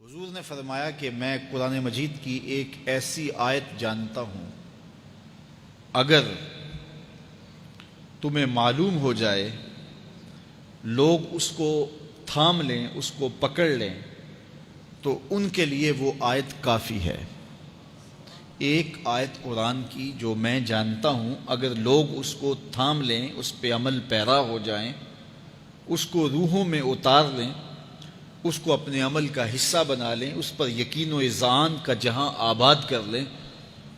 حضور نے فرمایا کہ میں قرآن مجید کی ایک ایسی آیت جانتا ہوں، اگر تمہیں معلوم ہو جائے، لوگ اس کو تھام لیں، اس کو پکڑ لیں، تو ان کے لیے وہ آیت کافی ہے۔ ایک آیت قرآن کی جو میں جانتا ہوں، اگر لوگ اس کو تھام لیں، اس پہ عمل پیرا ہو جائیں، اس کو روحوں میں اتار لیں، اس کو اپنے عمل کا حصہ بنا لیں، اس پر یقین و اذعان کا جہاں آباد کر لیں،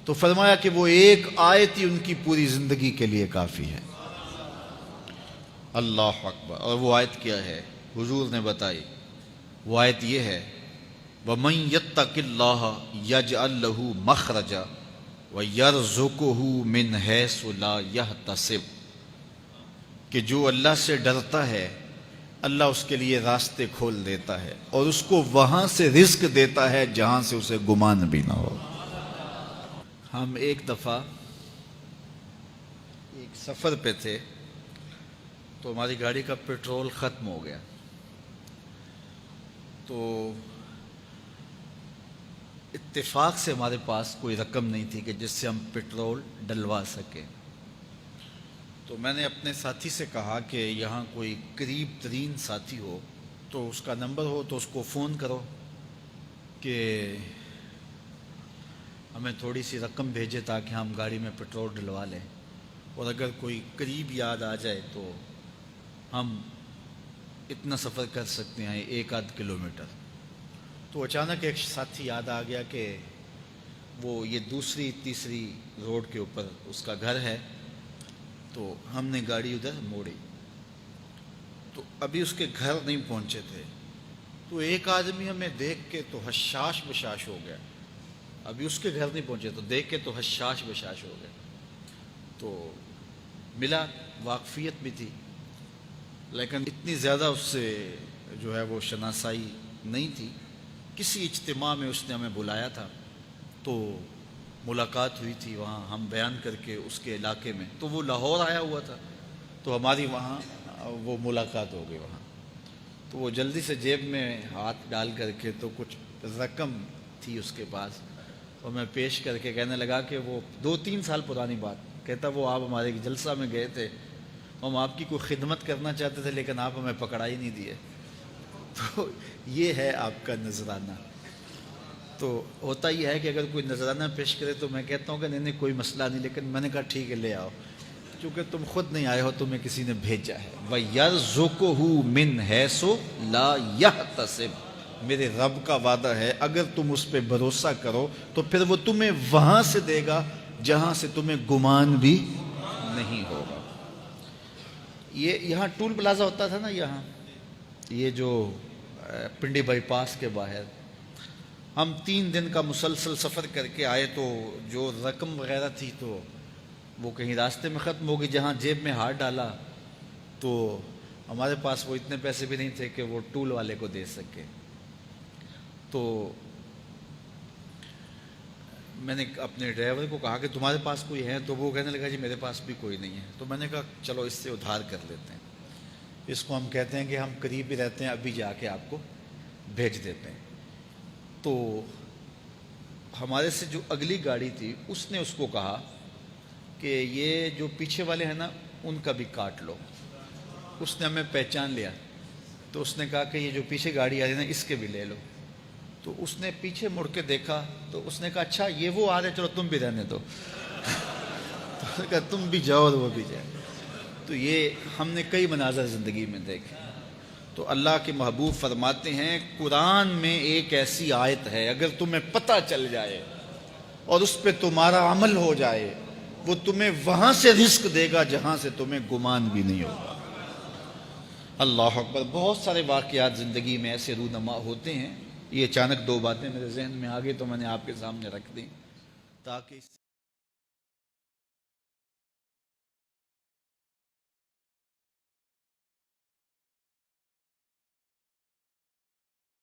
تو فرمایا کہ وہ ایک آیت ہی ان کی پوری زندگی کے لیے کافی ہے۔ اللہ اکبر۔ اور وہ آیت کیا ہے؟ حضور نے بتائی، وہ آیت یہ ہے، وَمَن يَتَّقِ اللَّهَ يَجْعَل لَّهُ مَخْرَجًا وَيَرْزُقْهُ مِنْ حَيْثُ لَا يَحْتَسِبُ، کہ جو اللہ سے ڈرتا ہے، اللہ اس کے لیے راستے کھول دیتا ہے اور اس کو وہاں سے رزق دیتا ہے جہاں سے اسے گمان بھی نہ ہو۔ ہم ایک دفعہ ایک سفر پہ تھے، تو ہماری گاڑی کا پیٹرول ختم ہو گیا، تو اتفاق سے ہمارے پاس کوئی رقم نہیں تھی کہ جس سے ہم پیٹرول ڈلوا سکیں۔ تو میں نے اپنے ساتھی سے کہا کہ یہاں کوئی قریب ترین ساتھی ہو تو اس کا نمبر ہو تو اس کو فون کرو کہ ہمیں تھوڑی سی رقم بھیجے تاکہ ہم گاڑی میں پیٹرول ڈلوا لیں، اور اگر کوئی قریب یاد آ جائے تو ہم اتنا سفر کر سکتے ہیں، 1-8 کلومیٹر۔ تو اچانک ایک ساتھی یاد آ گیا کہ وہ یہ دوسری تیسری روڈ کے اوپر اس کا گھر ہے، تو ہم نے گاڑی ادھر موڑی، تو ابھی اس کے گھر نہیں پہنچے تھے، تو ایک آدمی ہمیں دیکھ کے تو حشاش بشاش ہو گیا۔ ابھی اس کے گھر نہیں پہنچے تو دیکھ کے تو حشاش بشاش ہو گیا۔ تو ملا، واقفیت بھی تھی، لیکن اتنی زیادہ اس سے جو ہے وہ شناسائی نہیں تھی۔ کسی اجتماع میں اس نے ہمیں بلایا تھا، تو ملاقات ہوئی تھی وہاں، ہم بیان کر کے اس کے علاقے میں، تو وہ لاہور آیا ہوا تھا، تو ہماری وہاں وہ ملاقات ہو گئی وہاں۔ تو وہ جلدی سے جیب میں ہاتھ ڈال کر کے تو کچھ رقم تھی اس کے پاس، اور میں پیش کر کے کہنے لگا کہ وہ 2-3 سال پرانی بات، کہتا وہ آپ ہمارے جلسہ میں گئے تھے، ہم آپ کی کوئی خدمت کرنا چاہتے تھے لیکن آپ ہمیں پکڑا ہی نہیں دیے۔ تو یہ ہے آپ کا نذرانہ۔ تو ہوتا یہ ہے کہ اگر کوئی نذرانہ پیش کرے تو میں کہتا ہوں کہ نہیں کوئی مسئلہ نہیں، لیکن میں نے کہا ٹھیک ہے لے آؤ، چونکہ تم خود نہیں آئے ہو، تمہیں کسی نے بھیجا ہے۔ وَيَرْزُقُهُ مِنْ حَيْثُ لَا يَحْتَسِبُ، میرے رب کا وعدہ ہے اگر تم اس پہ بھروسہ کرو تو پھر وہ تمہیں وہاں سے دے گا جہاں سے تمہیں گمان بھی نہیں ہوگا۔ یہ یہاں ٹول پلازا ہوتا تھا نا، یہاں یہ جو پنڈی بائی پاس کے باہر، ہم 3 دن کا مسلسل سفر کر کے آئے، تو جو رقم وغیرہ تھی تو وہ کہیں راستے میں ختم ہو گئی۔ جہاں جیب میں ہاتھ ڈالا تو ہمارے پاس وہ اتنے پیسے بھی نہیں تھے کہ وہ ٹول والے کو دے سکے۔ تو میں نے اپنے ڈرائیور کو کہا کہ تمہارے پاس کوئی ہے؟ تو وہ کہنے لگا جی میرے پاس بھی کوئی نہیں ہے۔ تو میں نے کہا چلو اس سے ادھار کر لیتے ہیں، اس کو ہم کہتے ہیں کہ ہم قریب ہی رہتے ہیں، ابھی جا کے آپ کو بھیج دیتے ہیں۔ تو ہمارے سے جو اگلی گاڑی تھی اس نے اس کو کہا کہ یہ جو پیچھے والے ہیں نا ان کا بھی کاٹ لو۔ اس نے ہمیں پہچان لیا، تو اس نے کہا کہ یہ جو پیچھے گاڑی آ رہی ہے نا اس کے بھی لے لو۔ تو اس نے پیچھے مڑ کے دیکھا تو اس نے کہا اچھا یہ وہ آ رہے، چلو تم بھی رہنے دو۔ تو اس نے کہا تم بھی جاؤ اور وہ بھی جائے۔ تو یہ ہم نے کئی مناظر زندگی میں دیکھے۔ تو اللہ کے محبوب فرماتے ہیں قرآن میں ایک ایسی آیت ہے، اگر تمہیں پتہ چل جائے اور اس پہ تمہارا عمل ہو جائے، وہ تمہیں وہاں سے رزق دے گا جہاں سے تمہیں گمان بھی نہیں ہوگا۔ اللہ اکبر۔ بہت سارے واقعات زندگی میں ایسے رونما ہوتے ہیں۔ یہ اچانک 2 باتیں میرے ذہن میں آ گئی تو میں نے آپ کے سامنے رکھ دیں تاکہ